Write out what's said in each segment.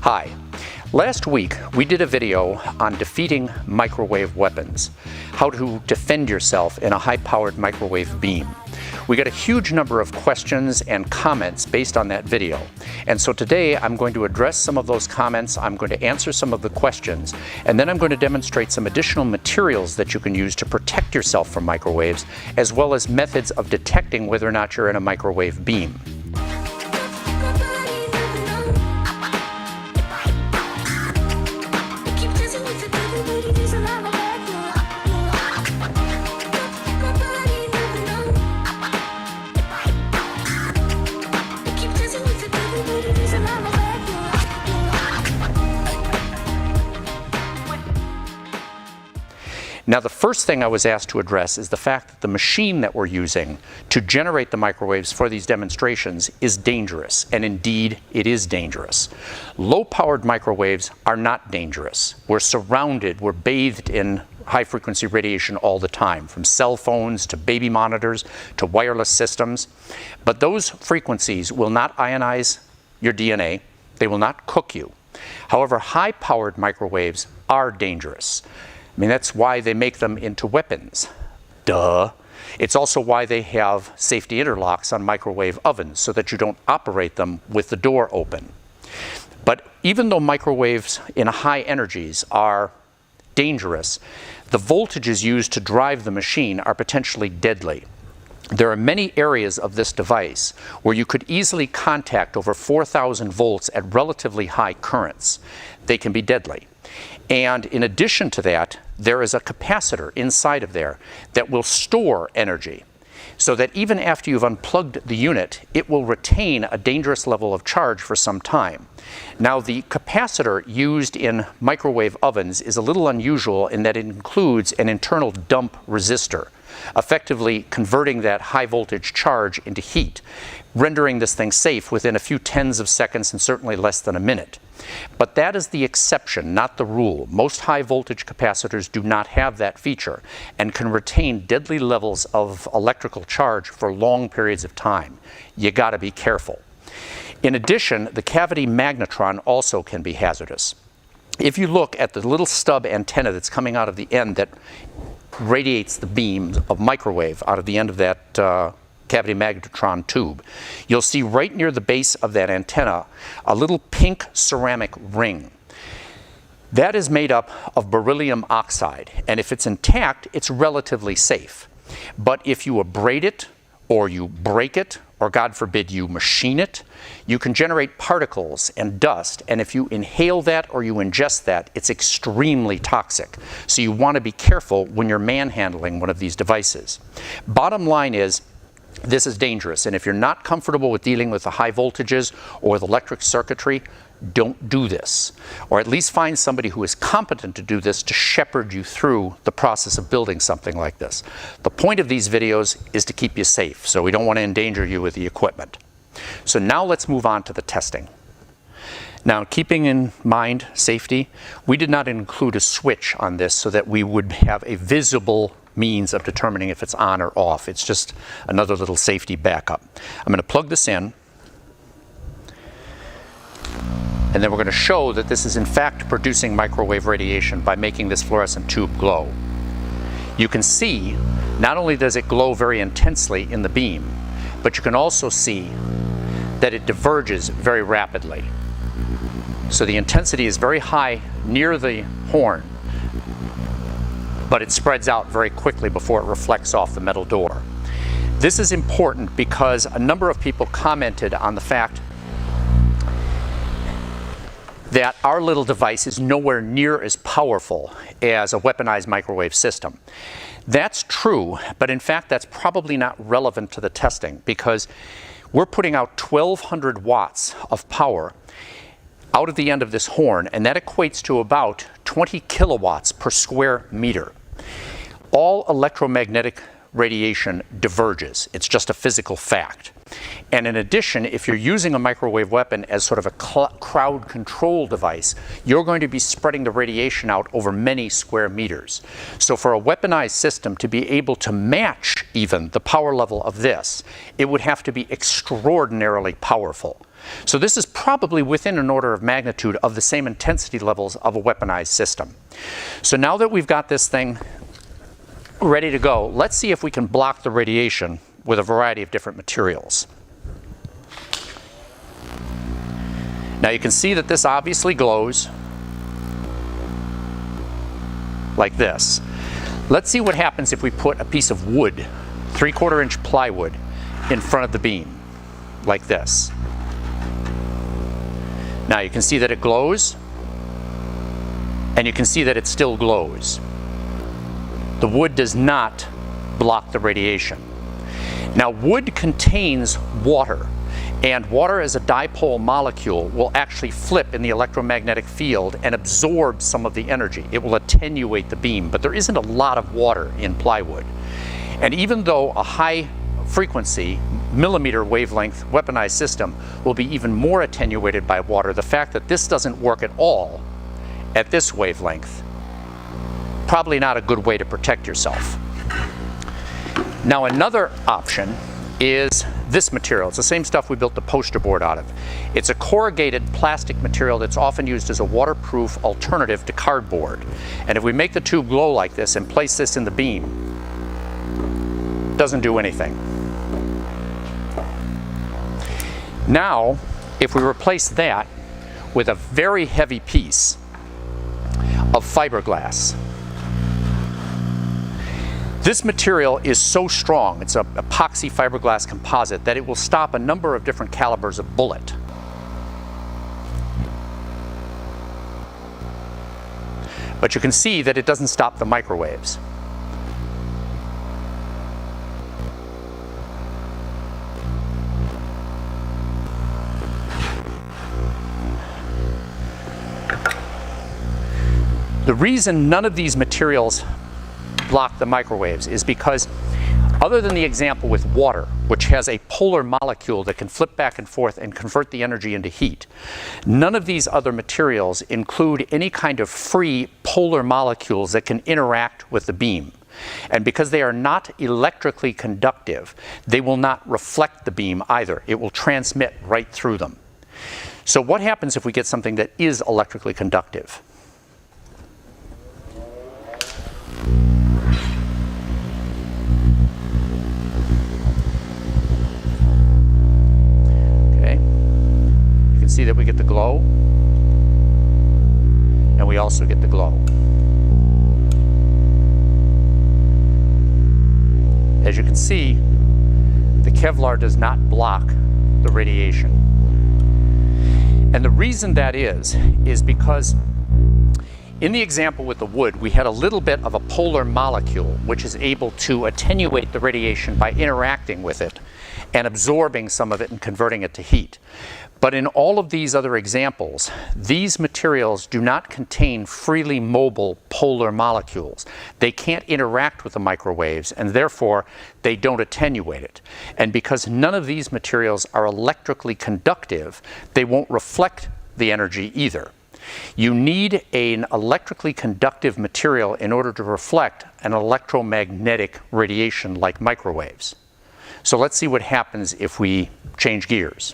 Hi. Last week we did a video on defeating microwave weapons, how to defend yourself in a high-powered microwave beam. We got a huge number of questions and comments based on that video, and so today I'm going to address some of those comments, I'm going to answer some of the questions, and then I'm going to demonstrate some additional materials that you can use to protect yourself from microwaves, as well as methods of detecting whether or not you're in a microwave beam. Now, the first thing I was asked to address is the fact that the machine that we're using to generate the microwaves for these demonstrations is dangerous, and indeed it is dangerous. Low-powered microwaves are not dangerous. We're surrounded, we're bathed in high-frequency radiation all the time, from cell phones to baby monitors to wireless systems. But those frequencies will not ionize your DNA, they will not cook you. However, high-powered microwaves are dangerous. I mean, that's why they make them into weapons. Duh. It's also why they have safety interlocks on microwave ovens so that you don't operate them with the door open. But even though microwaves in high energies are dangerous, the voltages used to drive the machine are potentially deadly. There are many areas of this device where you could easily contact over 4,000 volts at relatively high currents. They can be deadly. And in addition to that, there is a capacitor inside of there that will store energy, so that even after you've unplugged the unit, it will retain a dangerous level of charge for some time. Now, the capacitor used in microwave ovens is a little unusual in that it includes an internal dump resistor, effectively converting that high voltage charge into heat, rendering this thing safe within a few tens of seconds and certainly less than a minute. But that is the exception, not the rule. Most high voltage capacitors do not have that feature and can retain deadly levels of electrical charge for long periods of time. You gotta be careful. In addition, the cavity magnetron also can be hazardous. If you look at the little stub antenna that's coming out of the end that radiates the beams of microwave out of the end of that cavity magnetron tube, you'll see right near the base of that antenna a little pink ceramic ring. That is made up of beryllium oxide, and if it's intact, it's relatively safe. But if you abrade it, or you break it, or God forbid you machine it, you can generate particles and dust, and if you inhale that or you ingest that, it's extremely toxic. So you want to be careful when you're manhandling one of these devices. Bottom line is, this is dangerous, and if you're not comfortable with dealing with the high voltages or the electric circuitry, don't do this. Or at least find somebody who is competent to do this to shepherd you through the process of building something like this. The point of these videos is to keep you safe, so we don't want to endanger you with the equipment. So now let's move on to the testing. Now, keeping in mind safety, we did not include a switch on this so that we would have a visible means of determining if it's on or off. It's just another little safety backup. I'm going to plug this in, and then we're going to show that this is in fact producing microwave radiation by making this fluorescent tube glow. You can see not only does it glow very intensely in the beam, but you can also see that it diverges very rapidly. So the intensity is very high near the horn, but it spreads out very quickly before it reflects off the metal door. This is important because a number of people commented on the fact that our little device is nowhere near as powerful as a weaponized microwave system. That's true, but in fact that's probably not relevant to the testing because we're putting out 1,200 watts of power out of the end of this horn, and that equates to about 20 kilowatts per square meter. All electromagnetic radiation diverges. It's just a physical fact. And in addition, if you're using a microwave weapon as sort of a crowd control device, you're going to be spreading the radiation out over many square meters. So for a weaponized system to be able to match even the power level of this, it would have to be extraordinarily powerful. So this is probably within an order of magnitude of the same intensity levels of a weaponized system. So now that we've got this thing ready to go, let's see if we can block the radiation with a variety of different materials. Now you can see that this obviously glows like this. Let's see what happens if we put a piece of wood, 3/4 inch plywood, in front of the beam, like this. Now you can see that it glows, and you can see that it still glows. The wood does not block the radiation. Now wood contains water, and water as a dipole molecule will actually flip in the electromagnetic field and absorb some of the energy. It will attenuate the beam, but there isn't a lot of water in plywood. And even though a high frequency, millimeter wavelength weaponized system will be even more attenuated by water, the fact that this doesn't work at all at this wavelength, probably not a good way to protect yourself. Now another option is this material. It's the same stuff we built the poster board out of. It's a corrugated plastic material that's often used as a waterproof alternative to cardboard. And if we make the tube glow like this and place this in the beam, it doesn't do anything. Now, if we replace that with a very heavy piece of fiberglass, this material is so strong, it's an epoxy fiberglass composite, that it will stop a number of different calibers of bullet. But you can see that it doesn't stop the microwaves. The reason none of these materials block the microwaves is because, other than the example with water, which has a polar molecule that can flip back and forth and convert the energy into heat, none of these other materials include any kind of free polar molecules that can interact with the beam. And because they are not electrically conductive, they will not reflect the beam either. It will transmit right through them. So what happens if we get something that is electrically conductive? See that we get the glow, and we also get the glow. As you can see, the Kevlar does not block the radiation. And the reason that is because in the example with the wood, we had a little bit of a polar molecule which is able to attenuate the radiation by interacting with it and absorbing some of it and converting it to heat. But in all of these other examples, these materials do not contain freely mobile polar molecules. They can't interact with the microwaves, and therefore they don't attenuate it. And because none of these materials are electrically conductive, they won't reflect the energy either. You need an electrically conductive material in order to reflect an electromagnetic radiation like microwaves. So let's see what happens if we change gears.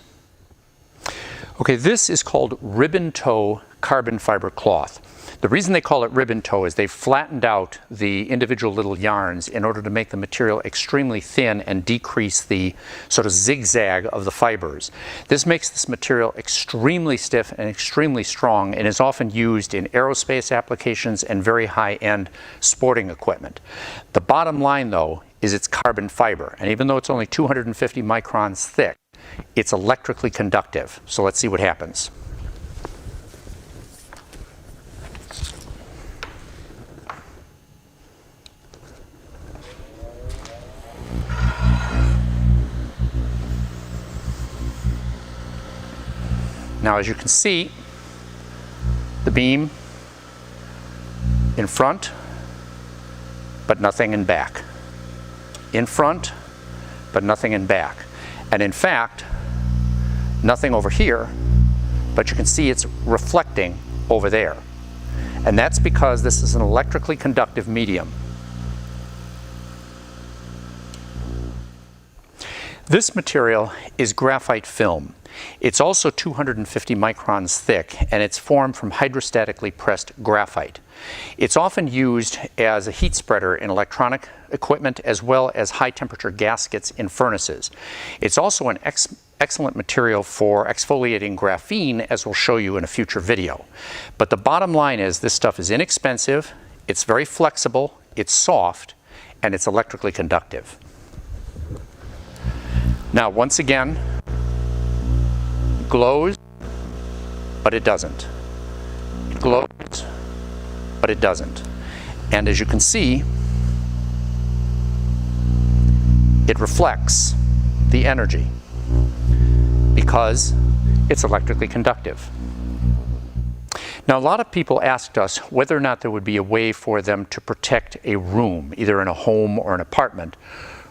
Okay, this is called ribbon toe carbon fiber cloth. The reason they call it ribbon toe is they've flattened out the individual little yarns in order to make the material extremely thin and decrease the sort of zigzag of the fibers. This makes this material extremely stiff and extremely strong, and is often used in aerospace applications and very high-end sporting equipment. The bottom line, though, is it's carbon fiber, and even though it's only 250 microns thick, it's electrically conductive. So let's see what happens. Now, as you can see, the beam in front, but nothing in back. In front, but nothing in back. And in fact, nothing over here, but you can see it's reflecting over there. And that's because this is an electrically conductive medium. This material is graphite film. It's also 250 microns thick, and it's formed from hydrostatically pressed graphite. It's often used as a heat spreader in electronic equipment as well as high temperature gaskets in furnaces. It's also an excellent material for exfoliating graphene, as we'll show you in a future video. But the bottom line is this stuff is inexpensive, it's very flexible, it's soft, and it's electrically conductive. Now, once again, it glows, but it doesn't. It glows, but it doesn't. And as you can see, it reflects the energy because it's electrically conductive. Now, a lot of people asked us whether or not there would be a way for them to protect a room, either in a home or an apartment,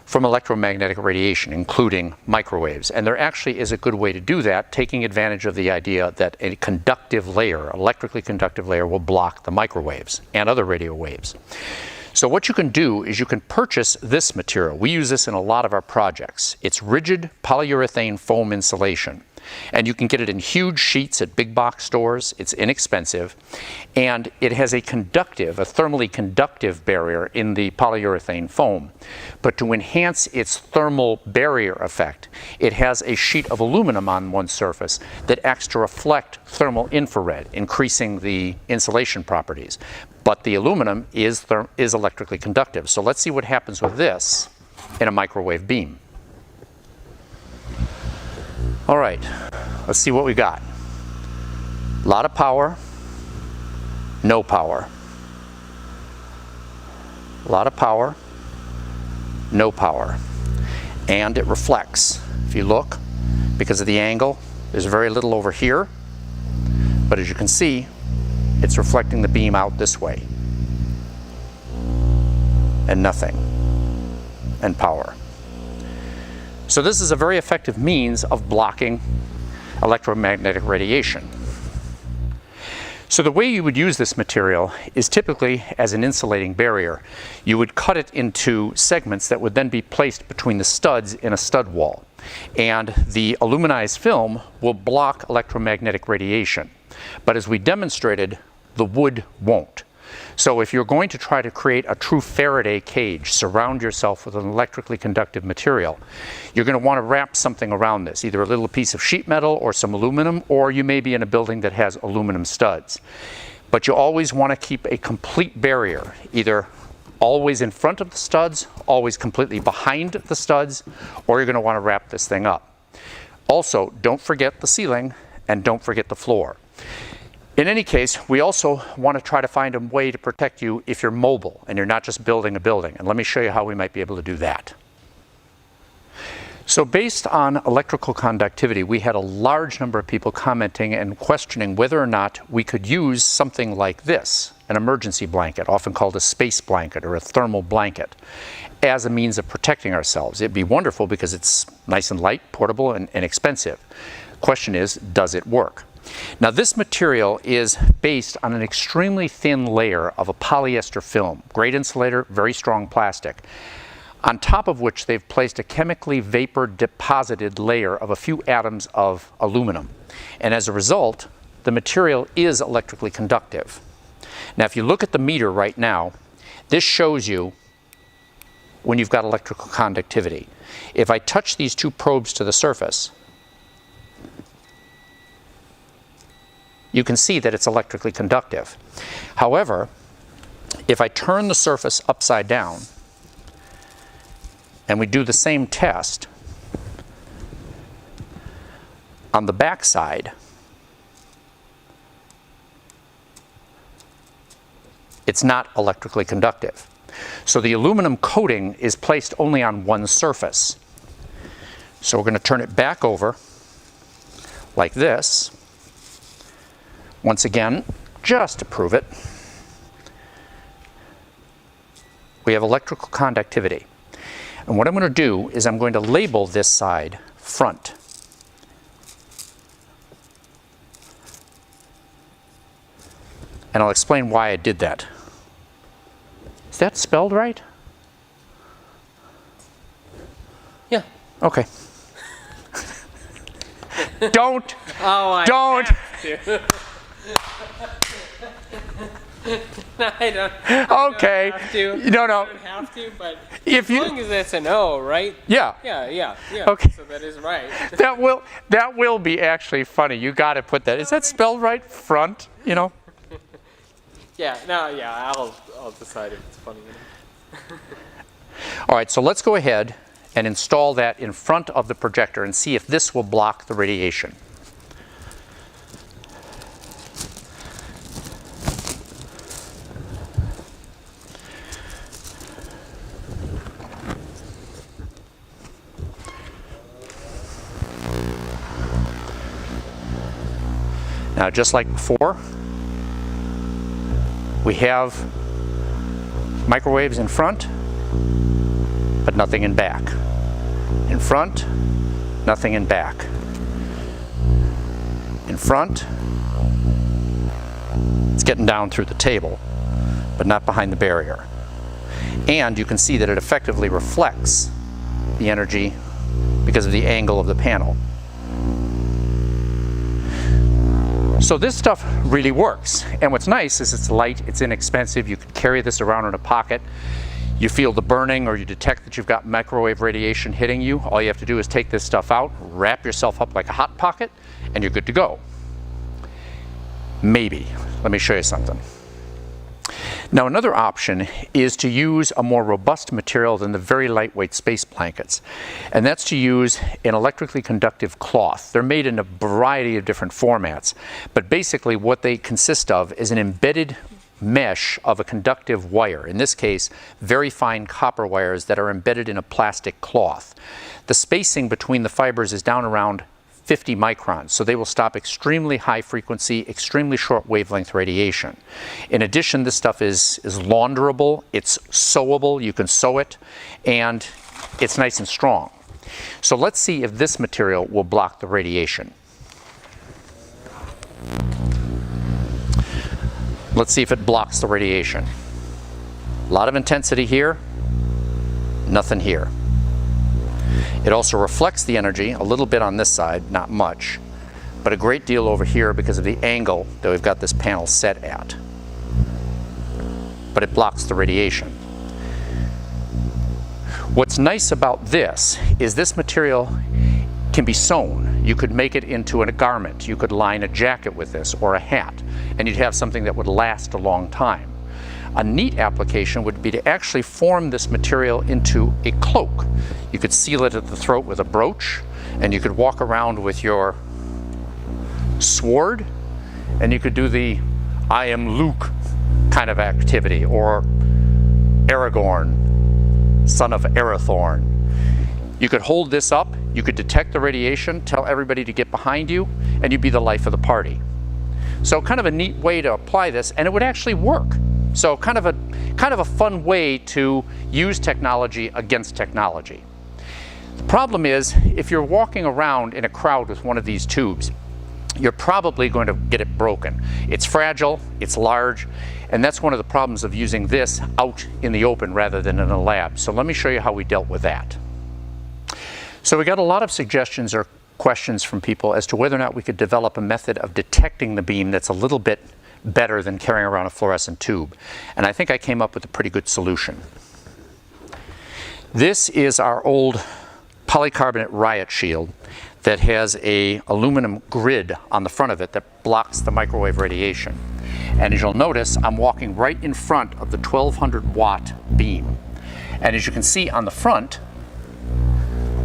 from electromagnetic radiation, including microwaves. And there actually is a good way to do that, taking advantage of the idea that a conductive layer, electrically conductive layer, will block the microwaves and other radio waves. So what you can do is you can purchase this material. We use this in a lot of our projects. It's rigid polyurethane foam insulation. And you can get it in huge sheets at big box stores. It's inexpensive. And it has a thermally conductive barrier in the polyurethane foam. But to enhance its thermal barrier effect, it has a sheet of aluminum on one surface that acts to reflect thermal infrared, increasing the insulation properties. But the aluminum is electrically conductive. So let's see what happens with this in a microwave beam. All right, let's see what we got. A lot of power, no power. A lot of power, no power. And it reflects. If you look, because of the angle, there's very little over here. But as you can see, it's reflecting the beam out this way. And nothing. And power. So this is a very effective means of blocking electromagnetic radiation. So the way you would use this material is typically as an insulating barrier. You would cut it into segments that would then be placed between the studs in a stud wall. And the aluminized film will block electromagnetic radiation. But as we demonstrated, the wood won't. So if you're going to try to create a true Faraday cage, surround yourself with an electrically conductive material, you're going to want to wrap something around this, either a little piece of sheet metal or some aluminum, or you may be in a building that has aluminum studs. But you always want to keep a complete barrier, either always in front of the studs, always completely behind the studs, or you're going to want to wrap this thing up. Also, don't forget the ceiling and don't forget the floor. In any case, we also want to try to find a way to protect you if you're mobile and you're not just building a building. And let me show you how we might be able to do that. So based on electrical conductivity, we had a large number of people commenting and questioning whether or not we could use something like this, an emergency blanket, often called a space blanket or a thermal blanket, as a means of protecting ourselves. It'd be wonderful because it's nice and light, portable, and inexpensive. Question is, does it work? Now this material is based on an extremely thin layer of a polyester film, great insulator, very strong plastic, on top of which they've placed a chemically vapor deposited layer of a few atoms of aluminum. And as a result, the material is electrically conductive. Now if you look at the meter right now, this shows you when you've got electrical conductivity. If I touch these two probes to the surface, you can see that it's electrically conductive. However, if I turn the surface upside down and we do the same test on the back side, it's not electrically conductive. So the aluminum coating is placed only on one surface. So we're going to turn it back over like this. Once again, just to prove it, we have electrical conductivity. And what I'm going to do is I'm going to label this side front. And I'll explain why I did that. Is that spelled right? Yeah. Okay. Don't. Oh, I Don't. have to. I don't Okay. have to. No, I no. don't have to, but If as you- long as it's a no, right? Yeah. Yeah. Okay. So that is right. That will be actually funny. You got to put that. Is that spelled right? Front. You know. Yeah. No. Yeah. I'll decide if it's funny. All right. So let's go ahead and install that in front of the projector and see if this will block the radiation. Now, just like before, we have microwaves in front, but nothing in back. In front, nothing in back. In front, it's getting down through the table, but not behind the barrier. And you can see that it effectively reflects the energy because of the angle of the panel. So this stuff really works. And what's nice is it's light, it's inexpensive, you can carry this around in a pocket. You feel the burning or you detect that you've got microwave radiation hitting you. All you have to do is take this stuff out, wrap yourself up like a hot pocket, and you're good to go. Maybe. Let me show you something. Now, another option is to use a more robust material than the very lightweight space blankets, and that's to use an electrically conductive cloth. They're made in a variety of different formats, but basically what they consist of is an embedded mesh of a conductive wire, in this case very fine copper wires that are embedded in a plastic cloth. The spacing between the fibers is down around 50 microns, so they will stop extremely high frequency, extremely short wavelength radiation. In addition, this stuff is launderable, it's sewable, you can sew it, and it's nice and strong. So let's see if this material will block the radiation. Let's see if it blocks the radiation. A lot of intensity here, nothing here. It also reflects the energy a little bit on this side, not much, but a great deal over here because of the angle that we've got this panel set at. But it blocks the radiation. What's nice about this is this material can be sewn. You could make it into a garment. You could line a jacket with this or a hat, and you'd have something that would last a long time. A neat application would be to actually form this material into a cloak. You could seal it at the throat with a brooch, and you could walk around with your sword, and you could do the I am Luke kind of activity, or Aragorn, son of Arathorn. You could hold this up, you could detect the radiation, tell everybody to get behind you, and you'd be the life of the party. So kind of a neat way to apply this, and it would actually work. So kind of a fun way to use technology against technology. The problem is, if you're walking around in a crowd with one of these tubes, you're probably going to get it broken. It's fragile, it's large, and that's one of the problems of using this out in the open rather than in a lab. So let me show you how we dealt with that. So we got a lot of suggestions or questions from people as to whether or not we could develop a method of detecting the beam that's a little bit better than carrying around a fluorescent tube. And I think I came up with a pretty good solution. This is our old polycarbonate riot shield that has a aluminum grid on the front of it that blocks the microwave radiation. And as you'll notice, I'm walking right in front of the 1200 watt beam. And as you can see on the front,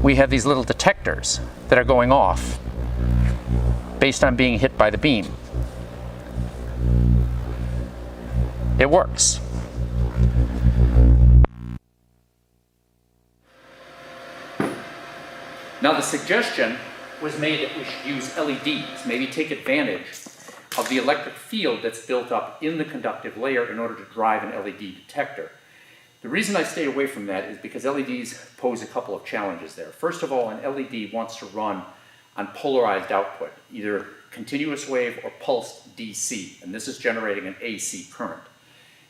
we have these little detectors that are going off based on being hit by the beam. It works. Now the suggestion was made that we should use LEDs, maybe take advantage of the electric field that's built up in the conductive layer in order to drive an LED detector. The reason I stayed away from that is because LEDs pose a couple of challenges there. First of all, an LED wants to run on polarized output, either continuous wave or pulsed DC, and this is generating an AC current.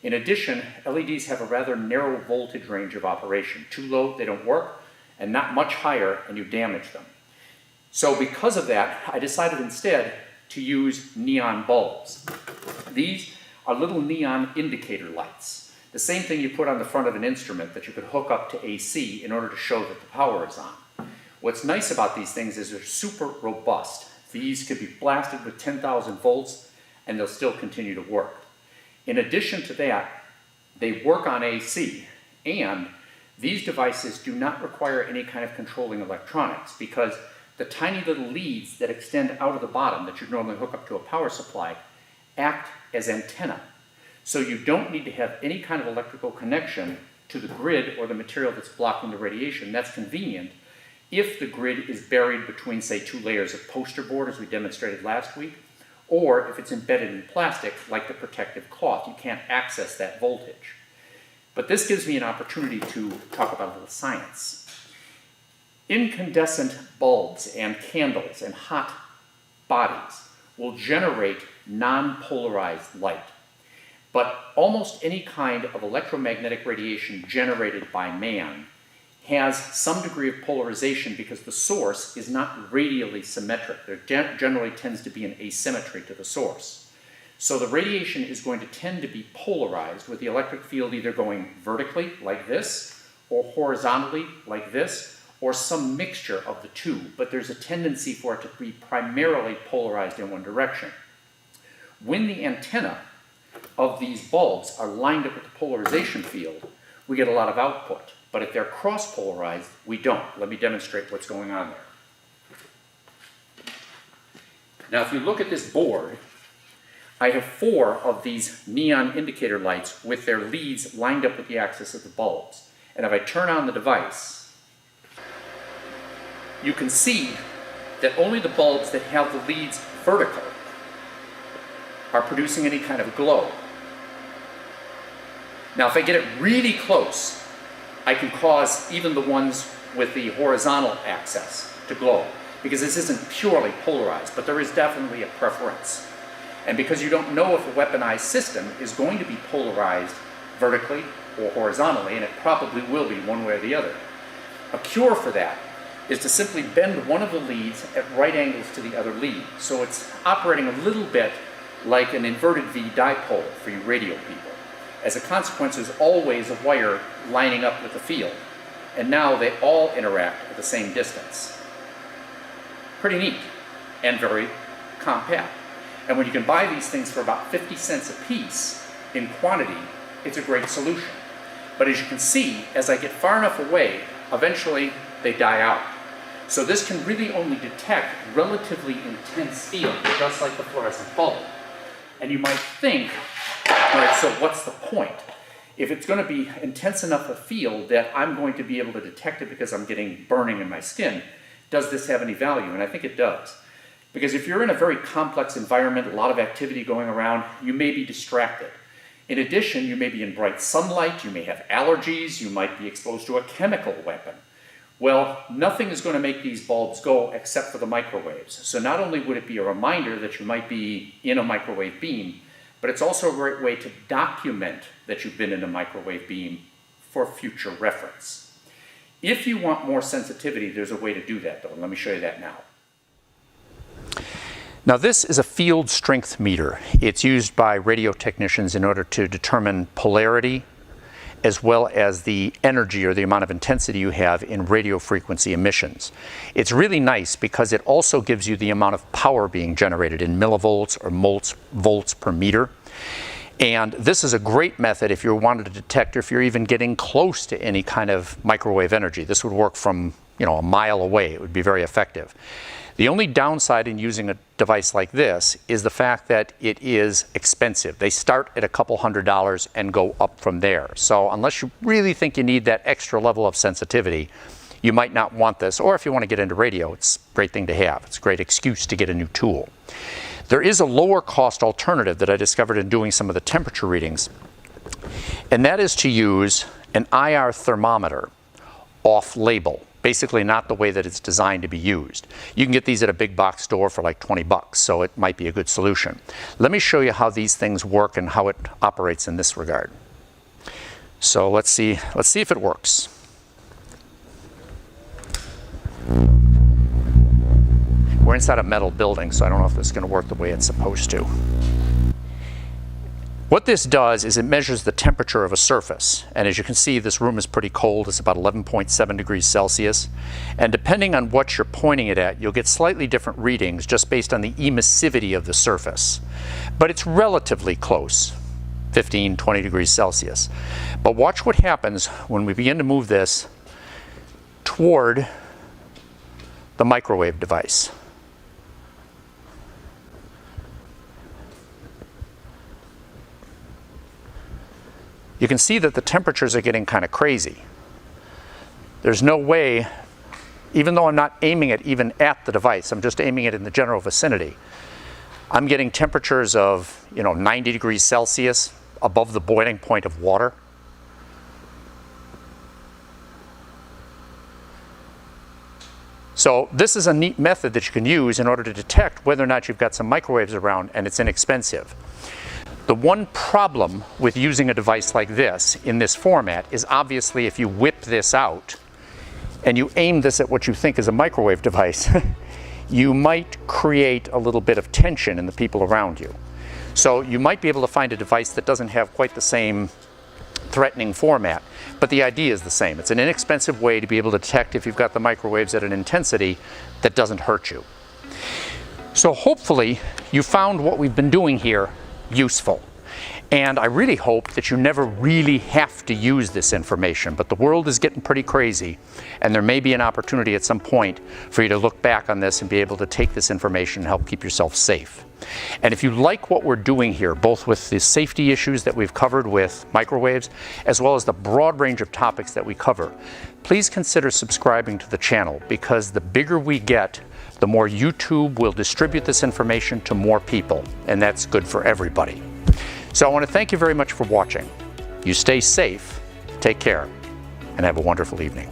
In addition, LEDs have a rather narrow voltage range of operation. Too low, they don't work, and not much higher, and you damage them. So because of that, I decided instead to use neon bulbs. These are little neon indicator lights. The same thing you put on the front of an instrument that you could hook up to AC in order to show that the power is on. What's nice about these things is they're super robust. These could be blasted with 10,000 volts and they'll still continue to work. In addition to that, they work on AC, and these devices do not require any kind of controlling electronics because the tiny little leads that extend out of the bottom that you'd normally hook up to a power supply act as antenna. So you don't need to have any kind of electrical connection to the grid or the material that's blocking the radiation. That's convenient if the grid is buried between, say, two layers of poster board, as we demonstrated last week, or if it's embedded in plastic, like the protective cloth. You can't access that voltage. But this gives me an opportunity to talk about a little science. Incandescent bulbs and candles and hot bodies will generate non-polarized light. But almost any kind of electromagnetic radiation generated by man has some degree of polarization because the source is not radially symmetric. There generally tends to be an asymmetry to the source. So the radiation is going to tend to be polarized, with the electric field either going vertically, like this, or horizontally, like this, or some mixture of the two. But there's a tendency for it to be primarily polarized in one direction. When the antenna of these bulbs are lined up with the polarization field, we get a lot of output. But if they're cross-polarized, we don't. Let me demonstrate what's going on there. Now, if you look at this board, I have 4 of these neon indicator lights with their leads lined up with the axis of the bulbs. And if I turn on the device, you can see that only the bulbs that have the leads vertical are producing any kind of glow. Now, if I get it really close, I can cause even the ones with the horizontal axis to glow, because this isn't purely polarized, but there is definitely a preference. And because you don't know if a weaponized system is going to be polarized vertically or horizontally, and it probably will be one way or the other, a cure for that is to simply bend one of the leads at right angles to the other lead. So it's operating a little bit like an inverted V dipole for you radio people. As a consequence, there's always a wire lining up with the field. And now they all interact at the same distance. Pretty neat and very compact. And when you can buy these things for about 50 cents a piece in quantity, it's a great solution. But as you can see, as I get far enough away, eventually they die out. So this can really only detect relatively intense field, just like the fluorescent bulb. And you might think, all right, so what's the point? If it's going to be intense enough a field that I'm going to be able to detect it because I'm getting burning in my skin, does this have any value? And I think it does. Because if you're in a very complex environment, a lot of activity going around, you may be distracted. In addition, you may be in bright sunlight, you may have allergies, you might be exposed to a chemical weapon. Well, nothing is going to make these bulbs go except for the microwaves. So not only would it be a reminder that you might be in a microwave beam, but it's also a great way to document that you've been in a microwave beam for future reference. If you want more sensitivity, there's a way to do that, though, and let me show you that now. Now, this is a field strength meter. It's used by radio technicians in order to determine polarity, as well as the energy or the amount of intensity you have in radio frequency emissions. It's really nice because it also gives you the amount of power being generated in millivolts or volts per meter. And this is a great method if you wanted to detect, or if you're even getting close to any kind of microwave energy. This would work from, a mile away. It would be very effective. The only downside in using a device like this is the fact that it is expensive. They start at a couple $100s and go up from there. So unless you really think you need that extra level of sensitivity, you might not want this. Or if you want to get into radio, it's a great thing to have. It's a great excuse to get a new tool. There is a lower cost alternative that I discovered in doing some of the temperature readings, and that is to use an IR thermometer off-label. Basically not the way that it's designed to be used. You can get these at a big box store for like 20 bucks, so it might be a good solution. Let me show you how these things work and how it operates in this regard. So let's see if it works. We're inside a metal building, so I don't know if this is going to work the way it's supposed to. What this does is it measures the temperature of a surface. And as you can see, this room is pretty cold. It's about 11.7 degrees Celsius. And depending on what you're pointing it at, you'll get slightly different readings just based on the emissivity of the surface. But it's relatively close, 15, 20 degrees Celsius. But watch what happens when we begin to move this toward the microwave device. You can see that the temperatures are getting kind of crazy. There's no way, even though I'm not aiming it even at the device, I'm just aiming it in the general vicinity, I'm getting temperatures of 90 degrees Celsius above the boiling point of water. So this is a neat method that you can use in order to detect whether or not you've got some microwaves around, and it's inexpensive. The one problem with using a device like this in this format is obviously if you whip this out and you aim this at what you think is a microwave device, you might create a little bit of tension in the people around you. So you might be able to find a device that doesn't have quite the same threatening format, but the idea is the same. It's an inexpensive way to be able to detect if you've got the microwaves at an intensity that doesn't hurt you. So hopefully you found what we've been doing here useful. And I really hope that you never really have to use this information, but the world is getting pretty crazy, and there may be an opportunity at some point for you to look back on this and be able to take this information and help keep yourself safe. And if you like what we're doing here, both with the safety issues that we've covered with microwaves, as well as the broad range of topics that we cover, please consider subscribing to the channel, because the bigger we get, the more YouTube will distribute this information to more people, and that's good for everybody. So I want to thank you very much for watching. You stay safe, take care, and have a wonderful evening.